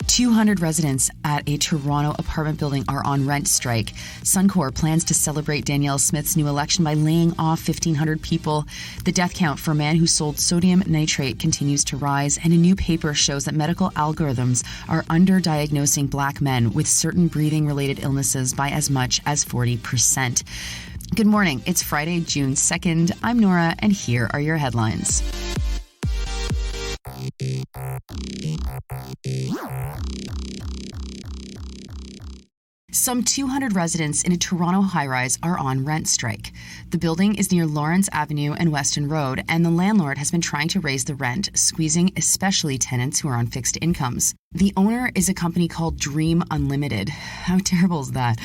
"200 residents at a Toronto apartment building are on rent strike. Suncor plans to celebrate Danielle Smith's new election by laying off 1,500 people. The death count for a man who sold sodium nitrate continues to rise, and a new paper shows that medical algorithms are underdiagnosing Black men with certain breathing-related illnesses by as much as 40%. Good morning. It's Friday, June 2nd. I'm Nora, and here are your headlines. Some 200 residents in a Toronto high-rise are on rent strike. The building is near Lawrence Avenue and Weston Road, and the landlord has been trying to raise the rent, squeezing especially tenants who are on fixed incomes. The owner is a company called Dream Unlimited. How terrible is that?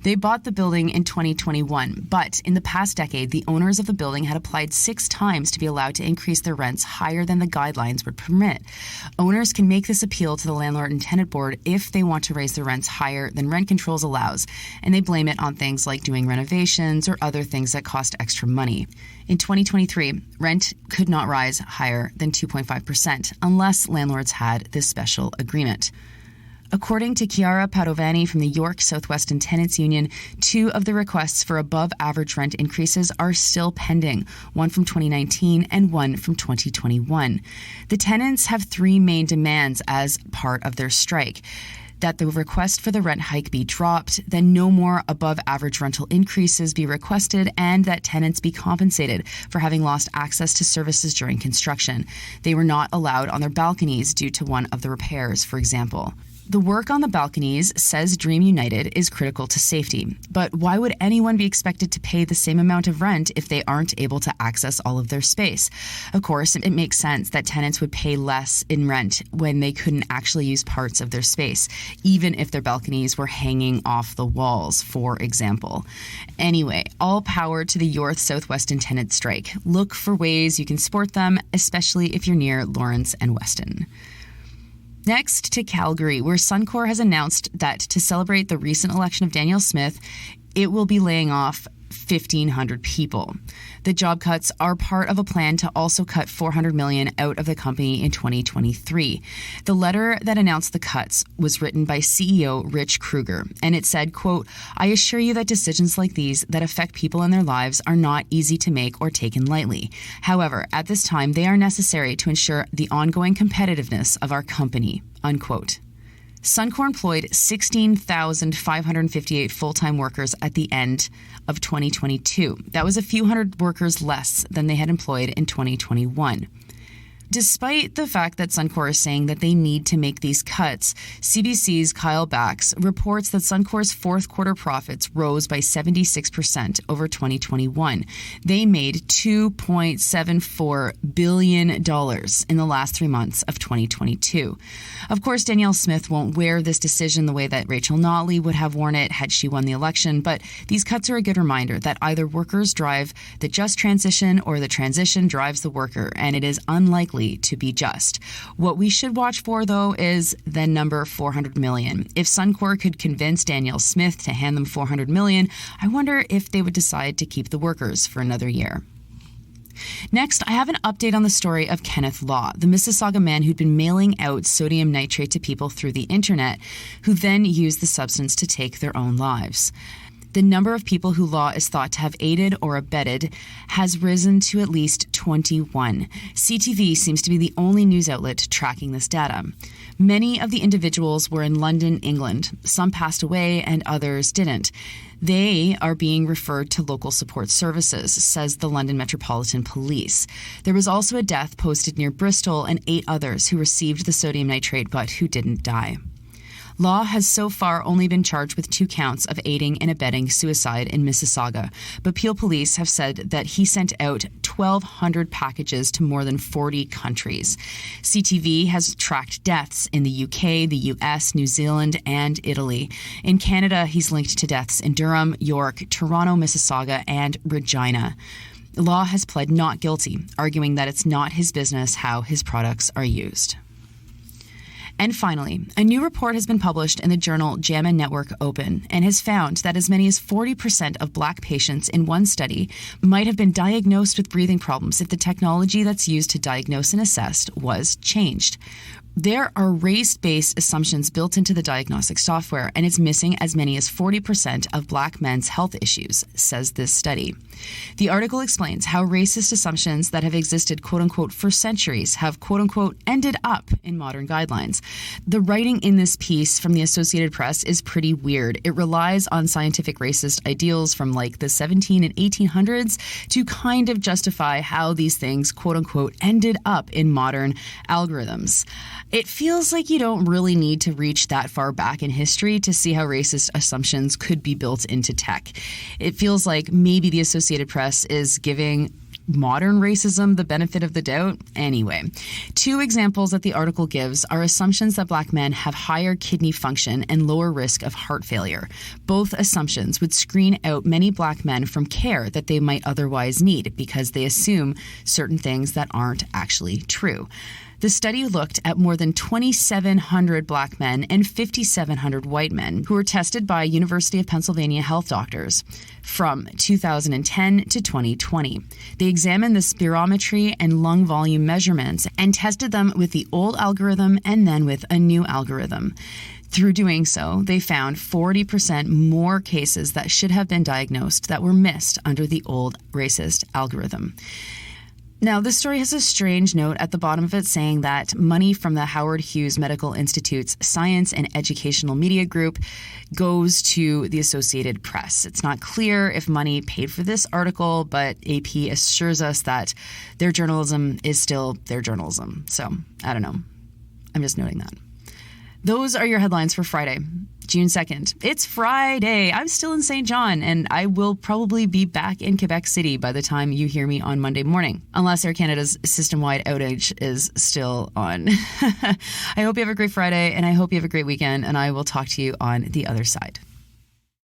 They bought the building in 2021, but in the past decade, the owners of the building had applied 6 times to be allowed to increase their rents higher than the guidelines would permit. Owners can make this appeal to the Landlord and Tenant Board if they want to raise their rents higher than rent controls allows, and they blame it on things like doing renovations or other things that cost extra money. In 2023, rent could not rise higher than 2.5% unless landlords had this special agreement. According to Chiara Padovani from the York Southwestern Tenants Union, 2 of the requests for above-average rent increases are still pending, one from 2019 and one from 2021. The tenants have 3 main demands as part of their strike: that the request for the rent hike be dropped, then no more above-average rental increases be requested, and that tenants be compensated for having lost access to services during construction. They were not allowed on their balconies due to one of the repairs, for example. The work on the balconies, says Dream United, is critical to safety. But why would anyone be expected to pay the same amount of rent if they aren't able to access all of their space? Of course, it makes sense that tenants would pay less in rent when they couldn't actually use parts of their space, even if their balconies were hanging off the walls, for example. Anyway, all power to the York Southwestern tenant strike. Look for ways you can support them, especially if you're near Lawrence and Weston. Next to Calgary, where Suncor has announced that to celebrate the recent election of Danielle Smith, it will be laying off 1,500 people. The job cuts are part of a plan to also cut $400 million out of the company in 2023. The letter that announced the cuts was written by CEO Rich Kruger, and it said, quote, "I assure you that decisions like these that affect people and their lives are not easy to make or taken lightly. However, at this time, they are necessary to ensure the ongoing competitiveness of our company," unquote. Suncor employed 16,558 full-time workers at the end of 2022. That was a few hundred workers less than they had employed in 2021. Despite the fact that Suncor is saying that they need to make these cuts, CBC's Kyle Bax reports that Suncor's fourth quarter profits rose by 76% over 2021. They made $2.74 billion in the last 3 months of 2022. Of course, Danielle Smith won't wear this decision the way that Rachel Notley would have worn it had she won the election, but these cuts are a good reminder that either workers drive the just transition or the transition drives the worker, and it is unlikely to be just. What we should watch for, though, is the number $400 million. If Suncor could convince Danielle Smith to hand them $400 million, I wonder if they would decide to keep the workers for another year. Next, I have an update on the story of Kenneth Law, the Mississauga man who'd been mailing out sodium nitrate to people through the internet, who then used the substance to take their own lives. The number of people who Law is thought to have aided or abetted has risen to at least 21. CTV seems to be the only news outlet tracking this data. Many of the individuals were in London, England. Some passed away and others didn't. They are being referred to local support services, says the London Metropolitan Police. There was also a death posted near Bristol and 8 others who received the sodium nitrate but who didn't die. Law has so far only been charged with 2 counts of aiding and abetting suicide in Mississauga, but Peel Police have said that he sent out 1,200 packages to more than 40 countries. CTV has tracked deaths in the UK, the US, New Zealand, and Italy. In Canada, he's linked to deaths in Durham, York, Toronto, Mississauga, and Regina. Law has pled not guilty, arguing that it's not his business how his products are used. And finally, a new report has been published in the journal JAMA Network Open and has found that as many as 40% of Black patients in one study might have been diagnosed with breathing problems if the technology that's used to diagnose and assess was changed. There are race-based assumptions built into the diagnostic software, and it's missing as many as 40% of Black men's health issues, says this study. The article explains how racist assumptions that have existed, quote-unquote, for centuries have, quote-unquote, ended up in modern guidelines. The writing in this piece from the Associated Press is pretty weird. It relies on scientific racist ideals from like the 17 and 1800s to kind of justify how these things, quote-unquote, ended up in modern algorithms. It feels like you don't really need to reach that far back in history to see how racist assumptions could be built into tech. It feels like maybe the Associated Press is giving modern racism the benefit of the doubt. Anyway, two examples that the article gives are assumptions that Black men have higher kidney function and lower risk of heart failure. Both assumptions would screen out many Black men from care that they might otherwise need because they assume certain things that aren't actually true. The study looked at more than 2,700 Black men and 5,700 white men who were tested by University of Pennsylvania health doctors from 2010 to 2020. They examined the spirometry and lung volume measurements and tested them with the old algorithm and then with a new algorithm. Through doing so, they found 40% more cases that should have been diagnosed that were missed under the old racist algorithm. Now, this story has a strange note at the bottom of it saying that money from the Howard Hughes Medical Institute's Science and Educational Media Group goes to the Associated Press. It's not clear if money paid for this article, but AP assures us that their journalism is still their journalism. So, I don't know. I'm just noting that. Those are your headlines for Friday, June 2nd. It's Friday. I'm still in St. John, and I will probably be back in Quebec City by the time you hear me on Monday morning, unless Air Canada's system-wide outage is still on. I hope you have a great Friday, and I hope you have a great weekend, and I will talk to you on the other side.